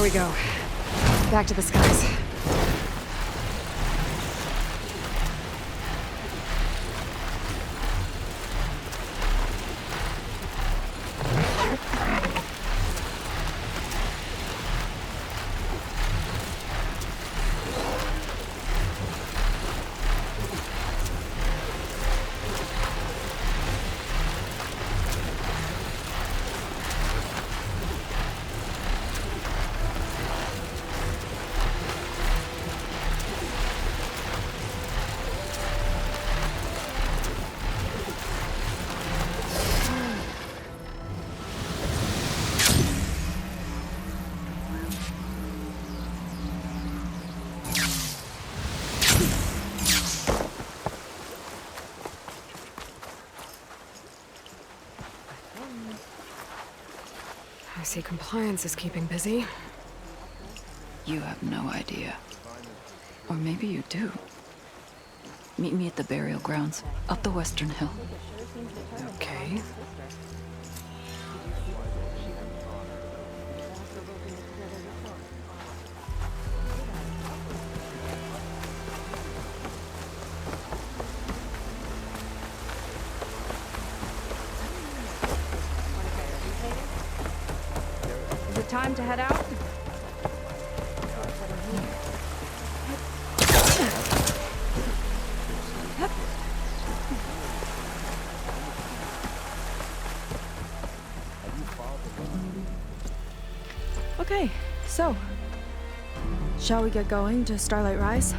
we go. Back to the skies. I see compliance is keeping busy. You have no idea. Or maybe you do. Meet me at the burial grounds, up the western hill. Okay. Is it time to head out? Okay, so, shall we get going to Starlight Rise?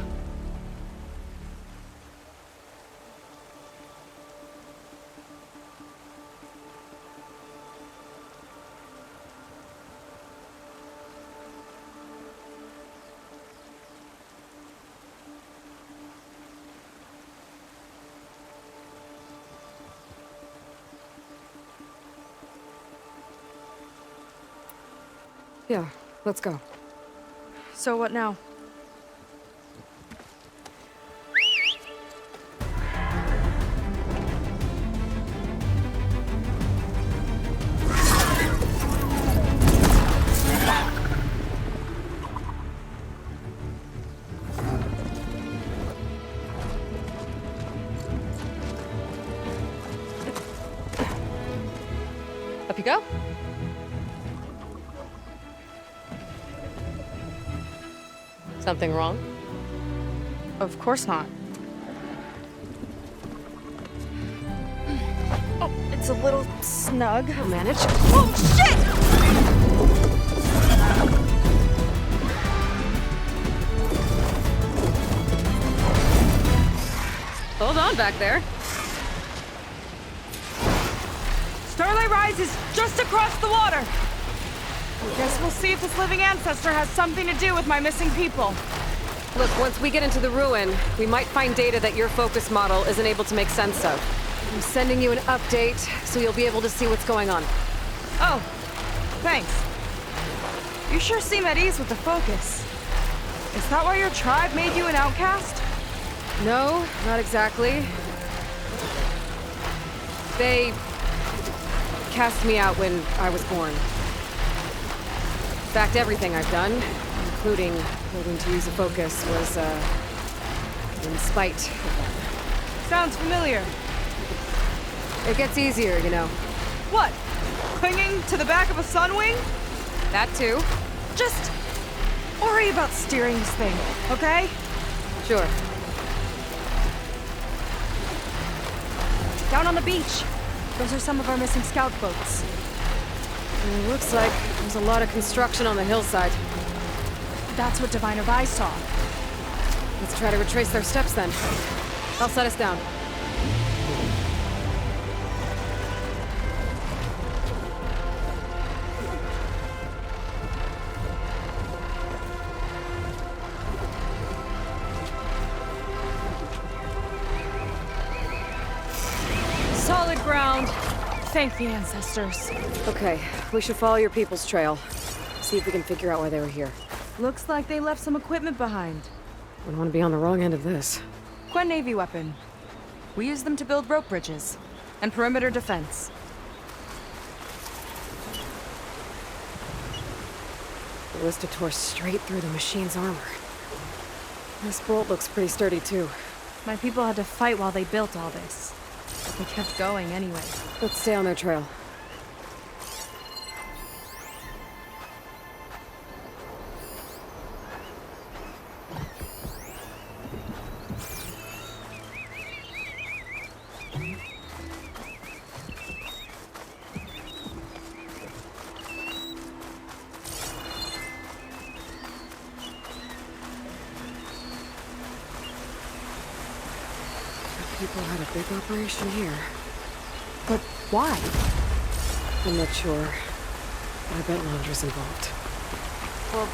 Yeah, let's go. So what now? Up you go. Something wrong? Of course not. Oh, it's a little snug. I'll manage. Oh, shit! Hold on back there. Starlight Rise is just across the water. I guess we'll see if this living ancestor has something to do with my missing people. Look, once we get into the ruin, we might find data that your focus model isn't able to make sense of. I'm sending you an update, so you'll be able to see what's going on. Oh, thanks. You sure seem at ease with the focus. Is that why your tribe made you an outcast? No, not exactly. They cast me out when I was born. In fact, everything I've done, including learning to use a focus, was, in spite of them. Sounds familiar. It gets easier, you know. What? Clinging to the back of a sunwing? That too. Just worry about steering this thing, okay? Sure. Down on the beach. Those are some of our missing scout boats. It looks like there's a lot of construction on the hillside. That's what Diviner Vi saw. Let's try to retrace their steps then. I'll set us down. Solid ground. Thank the ancestors. Okay, we should follow your people's trail. See if we can figure out why they were here. Looks like they left some equipment behind. Wouldn't want to be on the wrong end of this. Quen Navy weapon. We use them to build rope bridges and perimeter defense. ballista tore straight through the machine's armor. This bolt looks pretty sturdy, too. My people had to fight while they built all this. But they kept going anyway. Let's stay on their trail. People had a big operation here. But why? I'm not sure. I bet Laundra's involved. Well,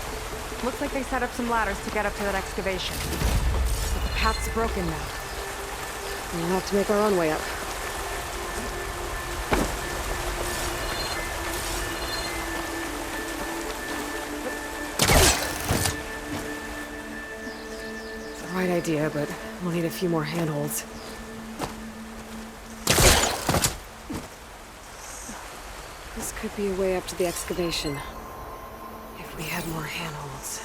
looks like they set up some ladders to get up to that excavation. But the path's broken now. We'll have to make our own way up. It's the right idea, but we'll need a few more handholds. This could be a way up to the excavation. If we had more handholds.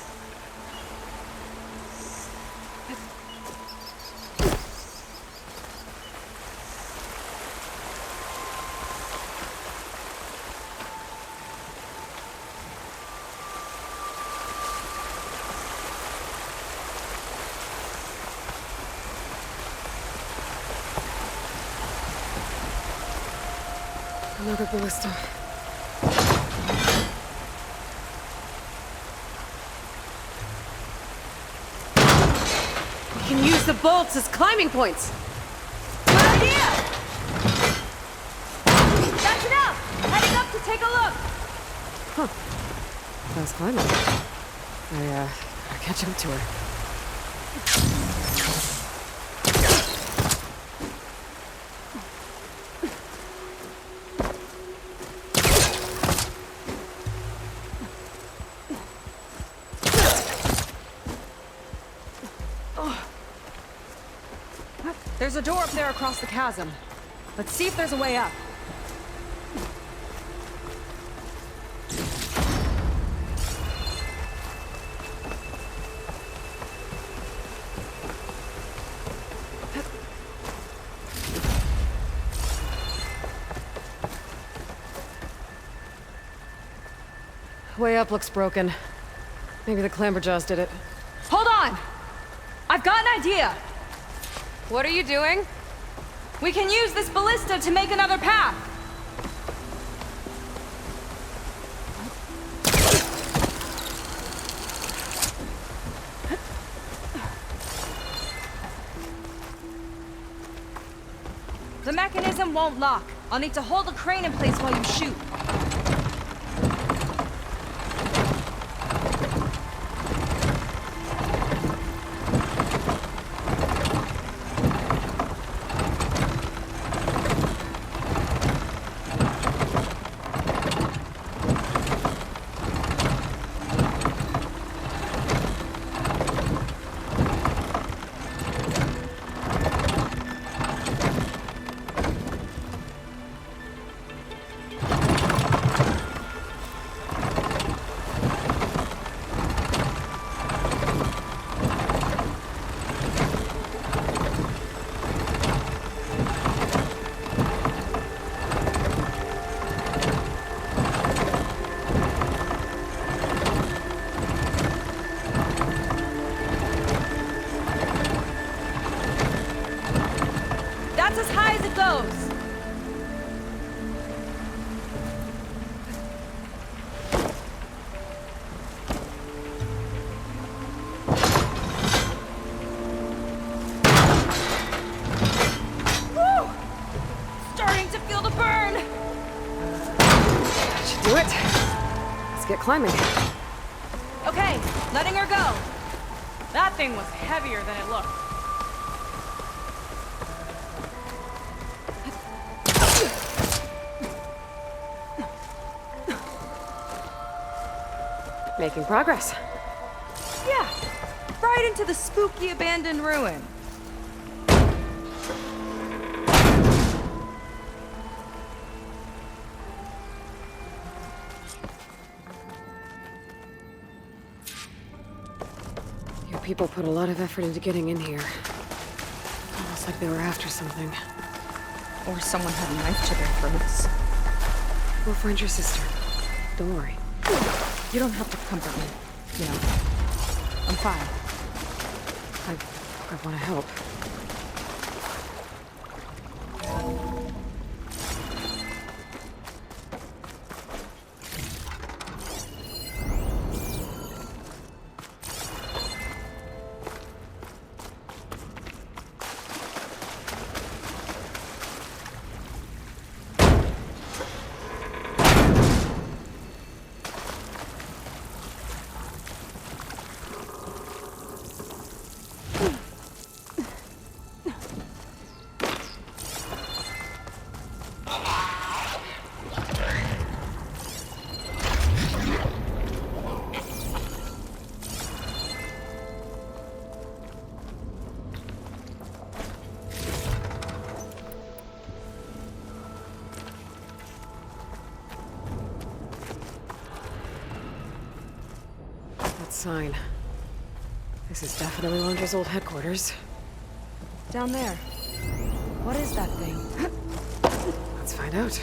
Another ballista. We can use the bolts as climbing points. Good idea! That's enough! Heading up to take a look! Huh. Fast climbing. Gotta catch up to her. There's a door up there across the chasm. Let's see if there's a way up. Way up looks broken. Maybe the clamberjaws did it. Hold on! I've got an idea! What are you doing? We can use this ballista to make another path! The mechanism won't lock. I'll need to hold the crane in place while you shoot. That's as high as it goes. Woo! Starting to feel the burn. That should do it. Let's get climbing. Okay, letting her go. That thing was heavier than it looked. Making progress. Yeah, right into the spooky abandoned ruin. people put a lot of effort into getting in here. Almost like they were after something. Or someone had a knife to their throats. We'll find your sister. Don't worry. You don't have to comfort me. You know, I'm fine. I want to help. Sign. This is definitely Londra's old headquarters. Down there. What is that thing? Let's find out.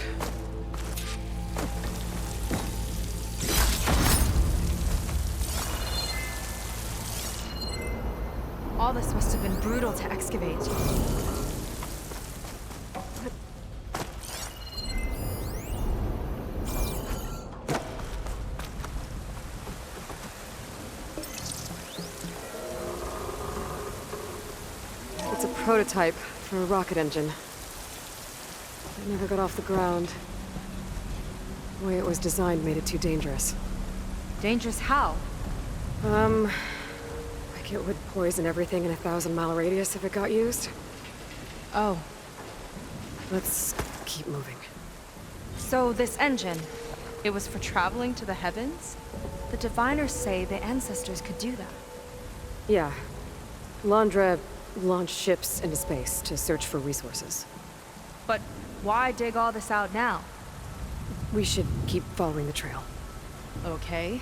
All this must have been brutal to excavate. It's a prototype for a rocket engine. It never got off the ground. The way it was designed made it too dangerous. Dangerous how? Like it would poison everything in a 1,000-mile radius if it got used. Oh. Let's keep moving. So this engine, it was for traveling to the heavens? The diviners say the ancestors could do that. Yeah. Londra launched ships into space to search for resources. But why dig all this out now? We should keep following the trail. Okay.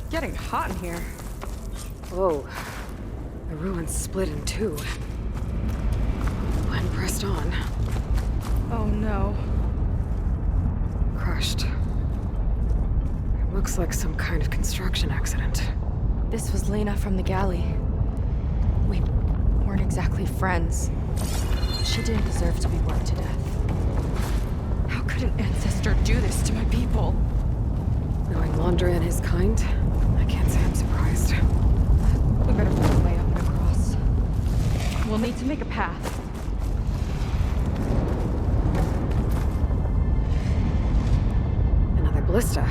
Getting hot in here. Whoa. The ruins split in two. And pressed on. Oh no. Crushed. It looks like some kind of construction accident. This was Lena from the galley. We weren't exactly friends. She didn't deserve to be worked to death. How could an ancestor do this to my people? Knowing Londra and his kind, I can't say I'm surprised. We better find a way up and across. We'll need to make a path. Another ballista.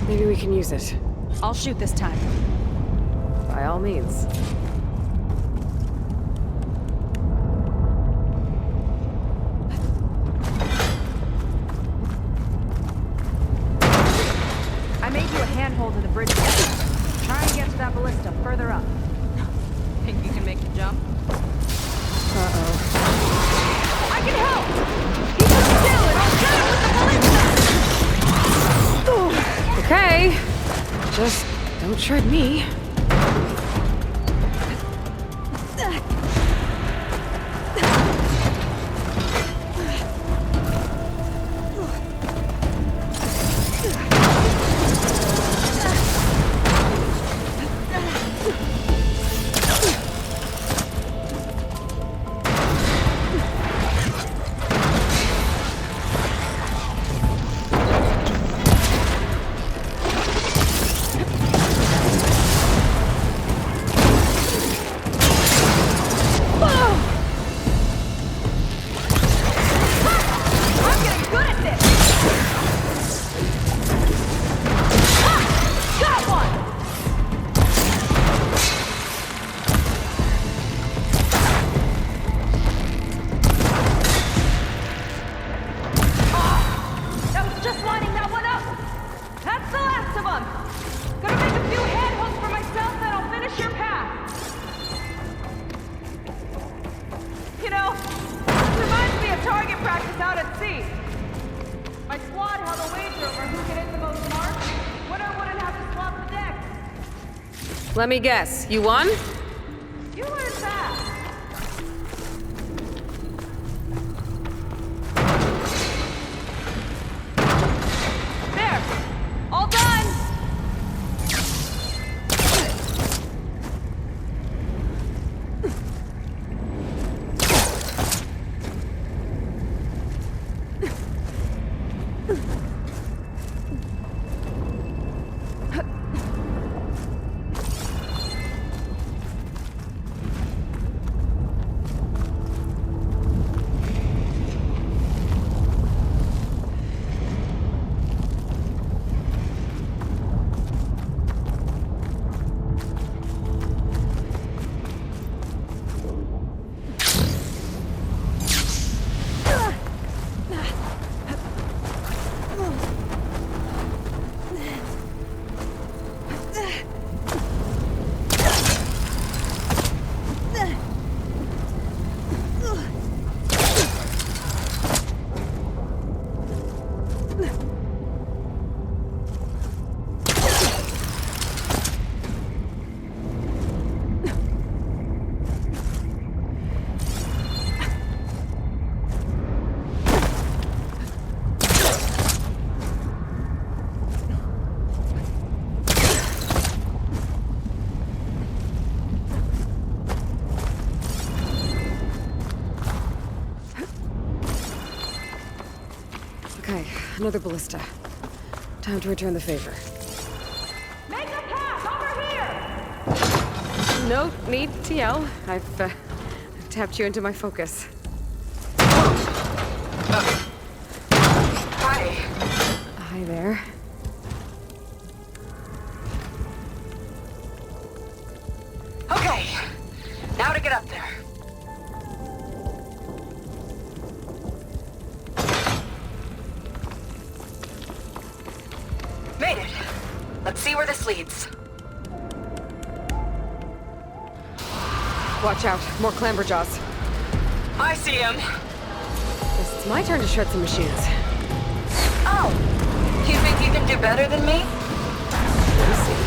Maybe we can use it. I'll shoot this time. By all means. I made you a handhold to the bridge. Try and get to that ballista further up. Think you can make the jump? Uh-oh. I can help! Keep it still and I'll shoot it with the ballista! Okay. Just don't shred me. Let me guess, you won? You learn fast. There! All done! Okay, another ballista. Time to return the favor. Make a pass over here! No need to yell. I've tapped you into my focus. Hi. Hi there. Okay, now to get up there. Made it. Let's see where this leads. Watch out, more clamberjaws. I see him. Guess it's my turn to shred some machines. Oh, you think you can do better than me? We'll see.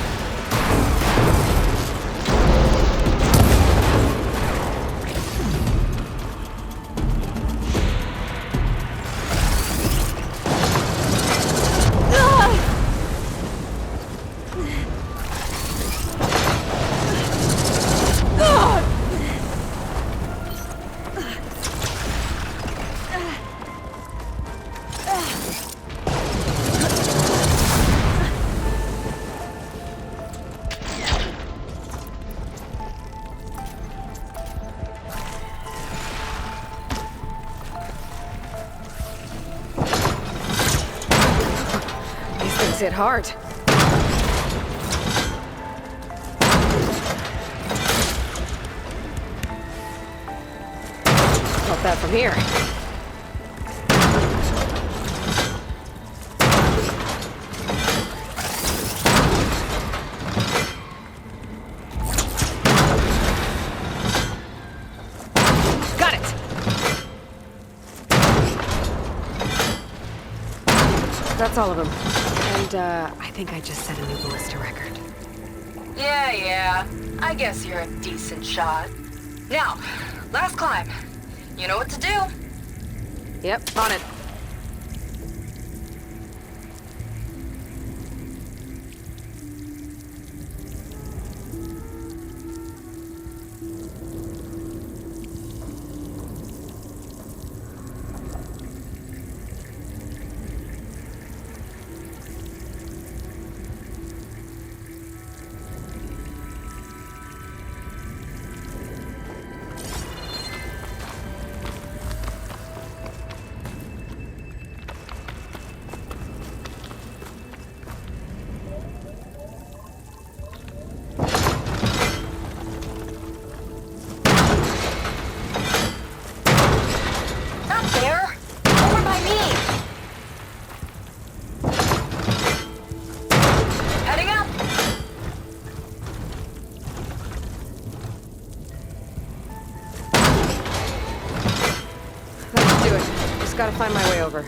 Hit hard. Not bad from here. Got it. That's all of them. And, I think I just set a new ballista record. Yeah. I guess you're a decent shot. Now, last climb. You know what to do. Yep, on it. Gotta find my way over.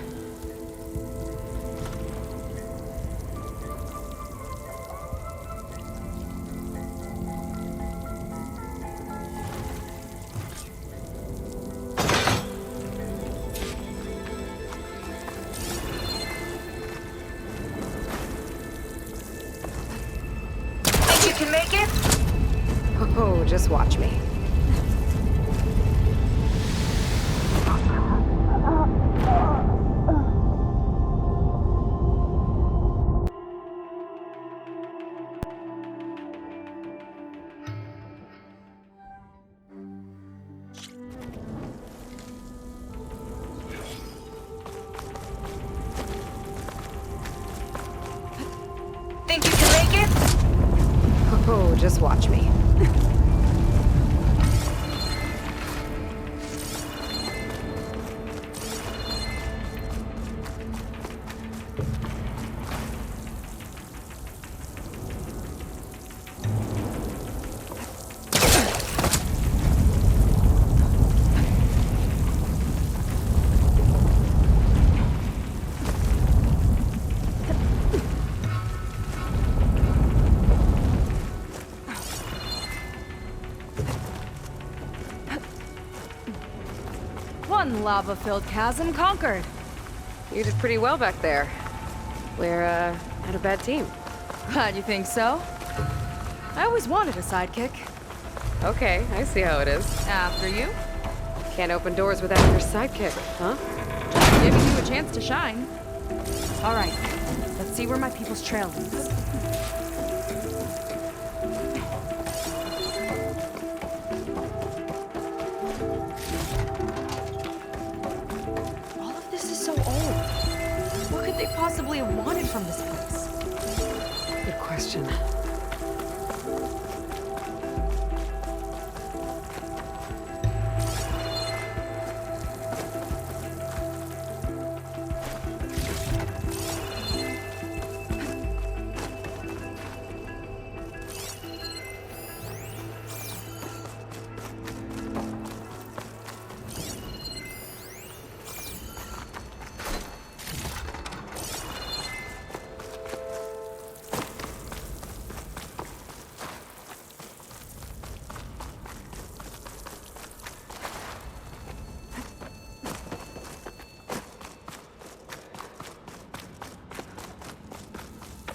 can make it? Oh, just watch me. Think you can make it? Oh, just watch me. One lava-filled chasm conquered. You did pretty well back there. We're, had a bad team. Glad you think so. I always wanted a sidekick. Okay, I see how it is. After you. Can't open doors without your sidekick, huh? Just giving you a chance to shine. All right, let's see where my people's trail leads. All of this is so old. What could they possibly have wanted from this place? Good question.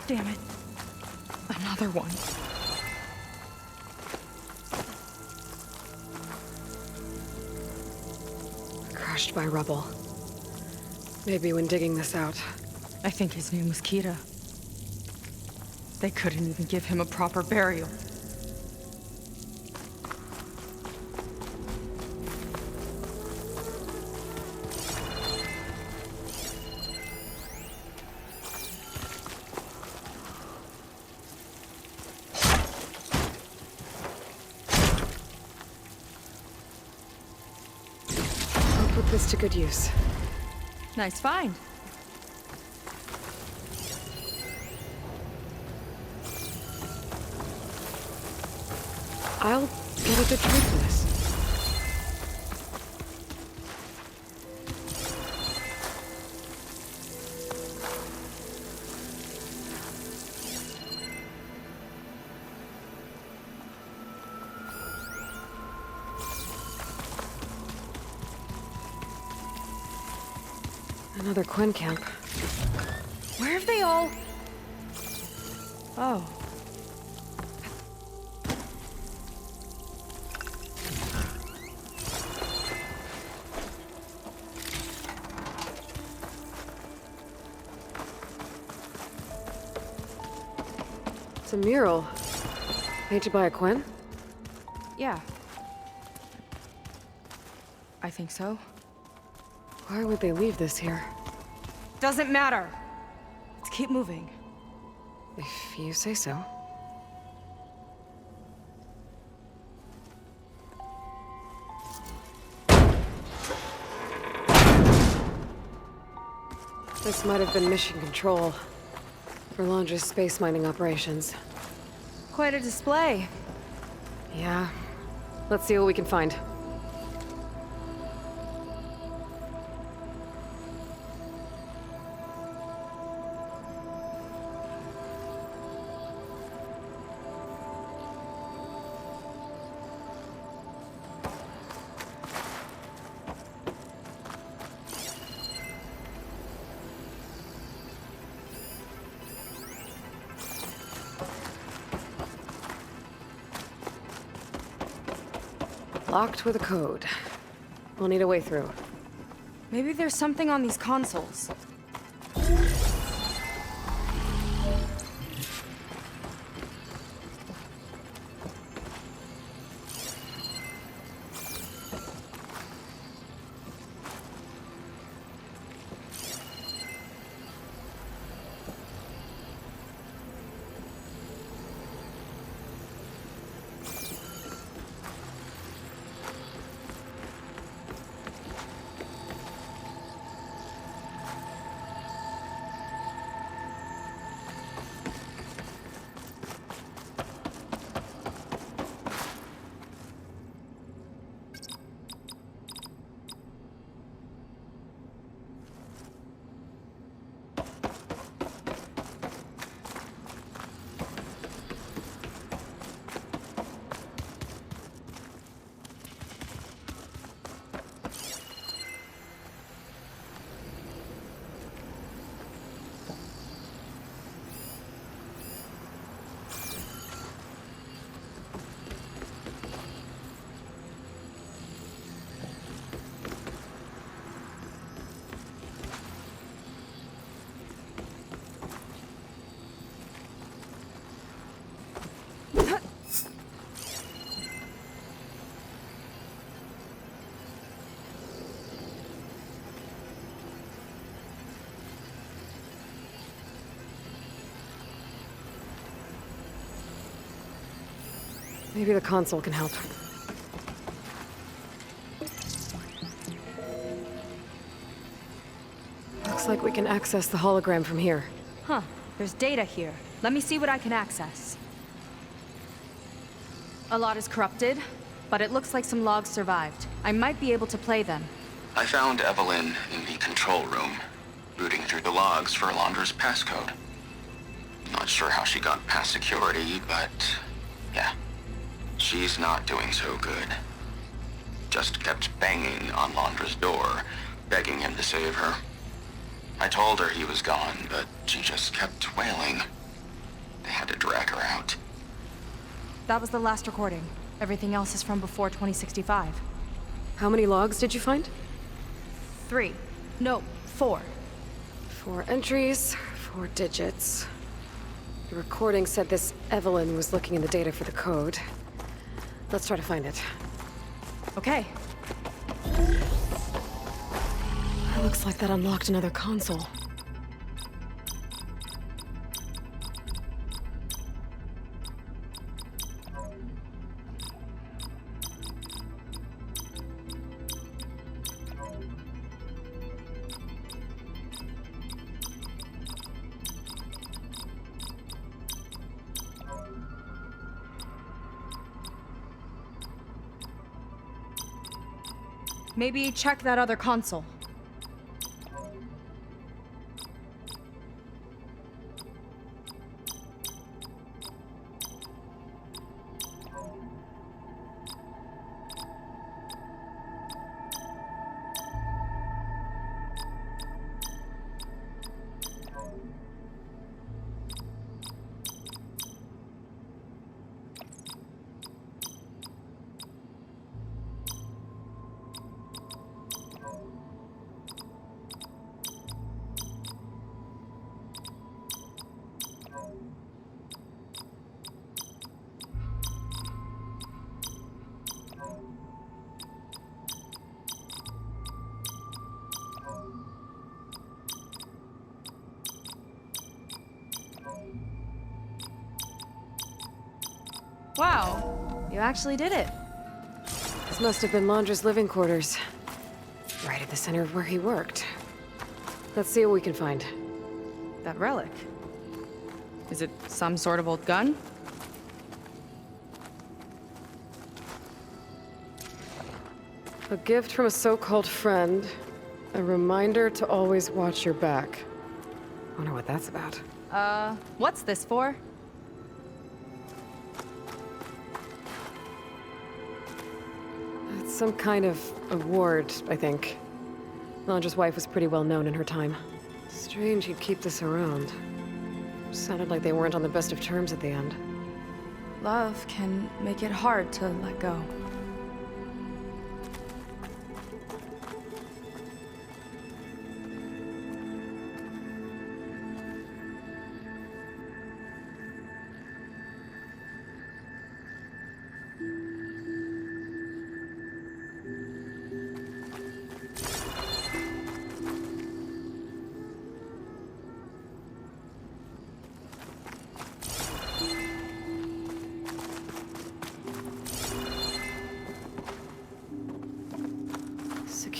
Damn it. Another one. Crushed by rubble. Maybe when digging this out. I think his name was Kira. They couldn't even give him a proper burial. I'll put this to good use. Nice find. I'll get a good trade for this. Another Quen camp. Where have they all... Oh. It's a mural. Painted by a Quen? Yeah. I think so. Why would they leave this here? Doesn't matter. Let's keep moving. If you say so. This might have been mission control for Londra's space mining operations. Quite a display. Yeah. Let's see what we can find. Locked with a code. We'll need a way through. Maybe there's something on these consoles. Maybe the console can help. Looks like we can access the hologram from here. Huh. There's data here. Let me see what I can access. A lot is corrupted, but it looks like some logs survived. I might be able to play them. I found Evelyn in the control room, rooting through the logs for Alondra's passcode. Not sure how she got past security, but yeah. She's not doing so good. Just kept banging on Londra's door, begging him to save her. I told her he was gone, but she just kept wailing. They had to drag her out. That was the last recording. Everything else is from before 2065. How many logs did you find? 3. No, 4. 4 entries, 4 digits. The recording said this Evelyn was looking in the data for the code. Let's try to find it. Okay. Looks like that unlocked another console. Maybe check that other console. Wow, you actually did it. This must have been Londra's living quarters. Right at the center of where he worked. Let's see what we can find. That relic. Is it some sort of old gun? A gift from a so-called friend. A reminder to always watch your back. Wonder what that's about. What's this for? It's some kind of award, I think. Londra's wife was pretty well known in her time. Strange he'd keep this around. Sounded like they weren't on the best of terms at the end. Love can make it hard to let go.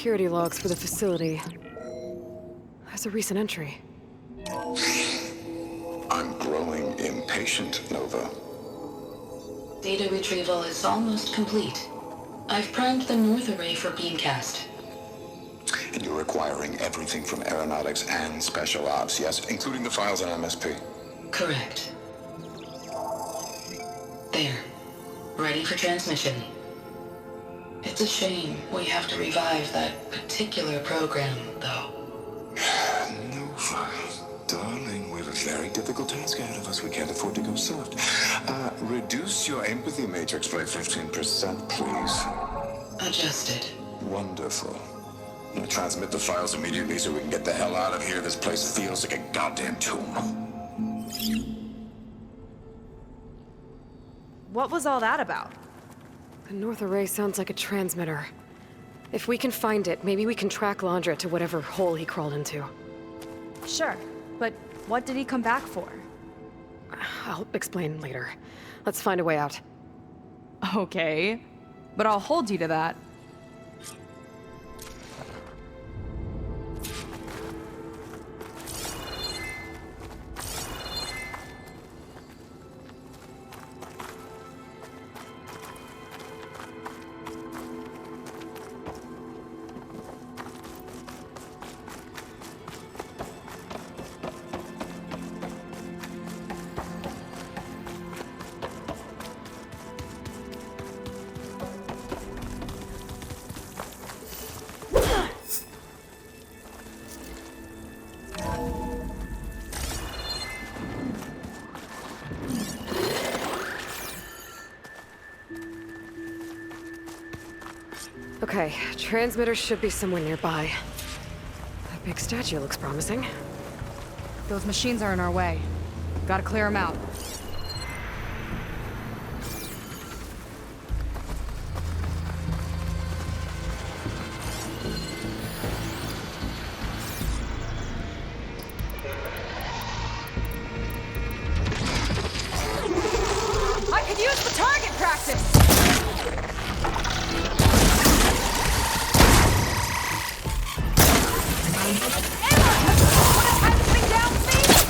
security logs for the facility. There's a recent entry. I'm growing impatient, Nova. Data retrieval is almost complete. I've primed the north array for beamcast. And you're acquiring everything from aeronautics and special ops, yes? Including the files on MSP. Correct. There. Ready for transmission. It's a shame we have to revive that particular program, though. Nova, darling, we have a very difficult task ahead of us. We can't afford to go soft. Reduce your empathy matrix by 15%, please. Adjusted. Wonderful. Now transmit the files immediately so we can get the hell out of here. This place feels like a goddamn tomb. What was all that about? The north array sounds like a transmitter. If we can find it, maybe we can track Landra to whatever hole he crawled into. Sure, but what did he come back for? I'll explain later. Let's find a way out. Okay, but I'll hold you to that. Okay, transmitter should be somewhere nearby. That big statue looks promising. Those machines are in our way. Gotta clear them out. I could use the target practice! Wanna tie this thing down, please?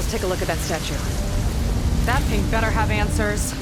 let's take a look at that statue. That thing better have answers.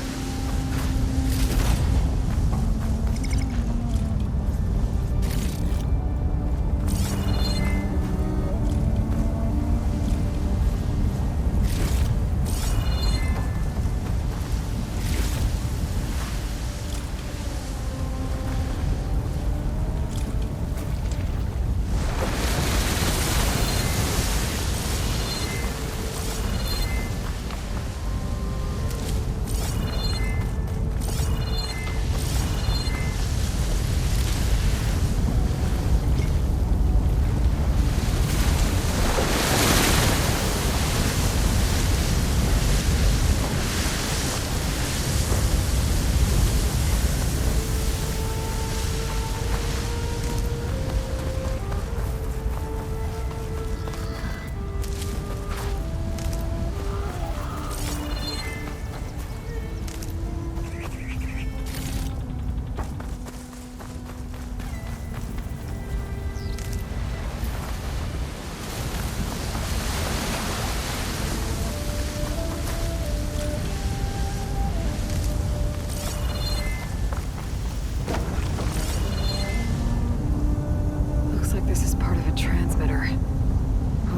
This is part of a transmitter.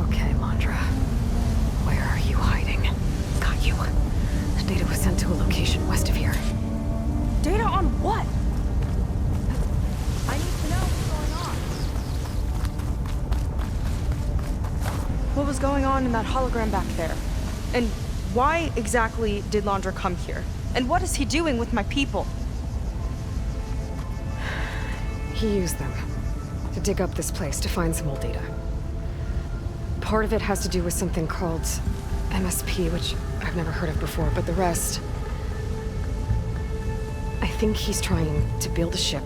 Okay, Landra. Where are you hiding? Got you. The data was sent to a location west of here. Data on what? I need to know what's going on. What was going on in that hologram back there? And why exactly did Landra come here? And what is he doing with my people? He used them to dig up this place to find some old data. Part of it has to do with something called MSP, which I've never heard of before, but the rest... I think he's trying to build a ship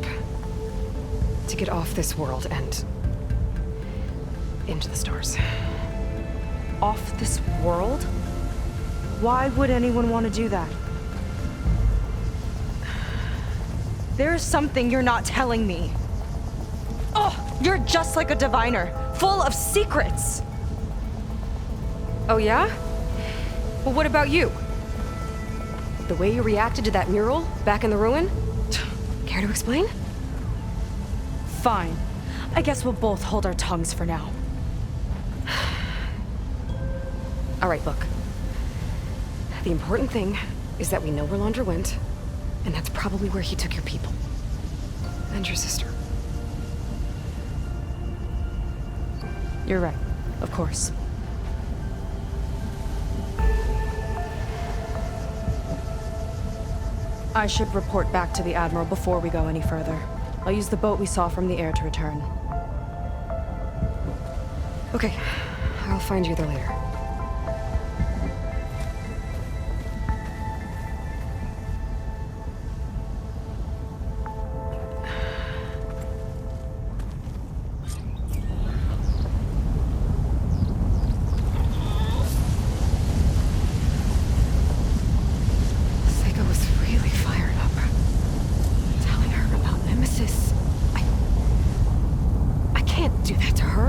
to get off this world and into the stars. Off this world? Why would anyone want to do that? There's something you're not telling me. Oh, you're just like a diviner, full of secrets. Oh yeah? Well, what about you? The way you reacted to that mural back in the ruin? Care to explain? Fine. I guess we'll both hold our tongues for now. All right, look. The important thing is that we know where Landra went, and that's probably where he took your people. And your sister. You're right. Of course. I should report back to the Admiral before we go any further. I'll use the boat we saw from the air to return. Okay. I'll find you there later.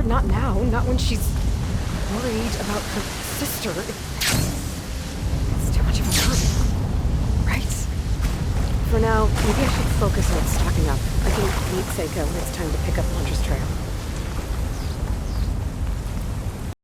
Not now, not when she's worried about her sister. It's too much of a burden, right? For now, maybe I should focus on stocking up. I can meet Seiko when it's time to pick up Landra's trail.